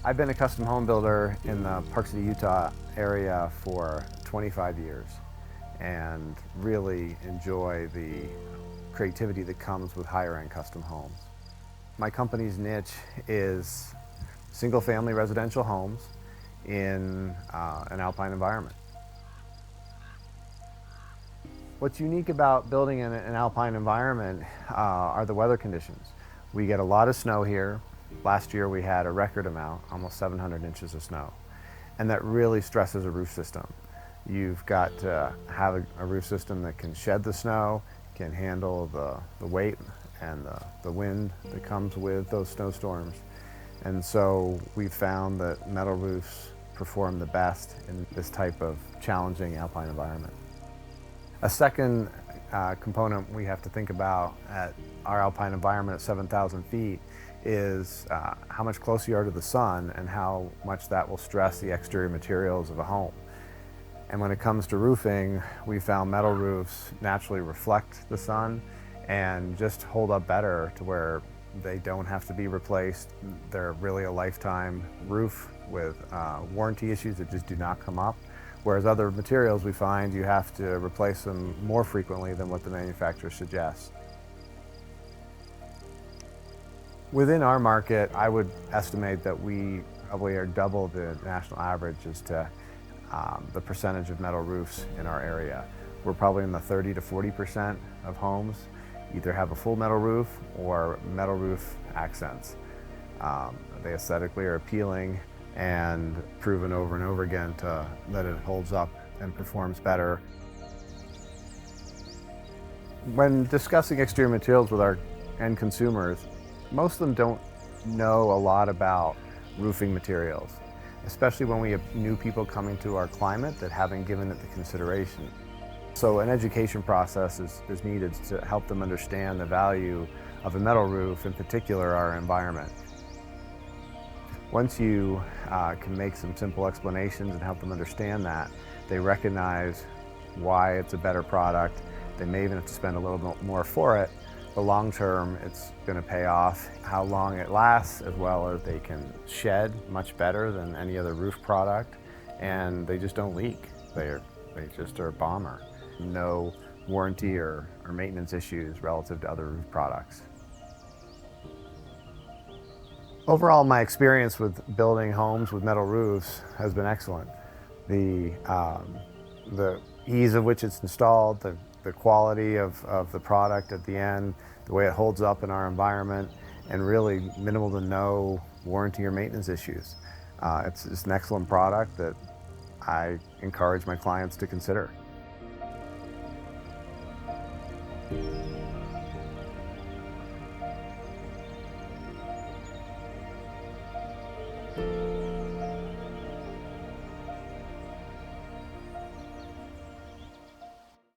I've been a custom home builder in the Park City, Utah area for 25 years and really enjoy the creativity that comes with higher-end custom homes. My company's niche is single-family residential homes in an alpine environment. What's unique about building in an alpine environment are the weather conditions. We get a lot of snow here. Last year we had a record amount, almost 700 inches of snow. And that really stresses a roof system. You've got to have a roof system that can shed the snow, can handle the weight and the wind that comes with those snowstorms. And so we've found that metal roofs perform the best in this type of challenging alpine environment. A second component we have to think about at our alpine environment at 7,000 feet is how much closer you are to the sun and how much that will stress the exterior materials of a home. And when it comes to roofing, we found metal roofs naturally reflect the sun and just hold up better to where they don't have to be replaced. They're really a lifetime roof with warranty issues that just do not come up. Whereas other materials we find you have to replace them more frequently than what the manufacturer suggests. Within our market, I would estimate that we probably are double the national average as to the percentage of metal roofs in our area. We're probably in the 30 to 40% of homes either have a full metal roof or metal roof accents. They aesthetically are appealing and proven over and over again that it holds up and performs better. When discussing exterior materials with our end consumers, most of them don't know a lot about roofing materials, especially when we have new people coming to our climate that haven't given it the consideration. So an education process is needed to help them understand the value of a metal roof, in particular our environment. Once you can make some simple explanations and help them understand that, they recognize why it's a better product. They may even have to spend a little bit more for it, but long term it's going to pay off. How long it lasts, as well as they can shed much better than any other roof product, and they just don't leak. They just are a bomber. No warranty or maintenance issues relative to other roof products. Overall, my experience with building homes with metal roofs has been excellent. The ease of which it's installed, the quality of the product at the end, the way it holds up in our environment, and really minimal to no warranty or maintenance issues. It's an excellent product that I encourage my clients to consider.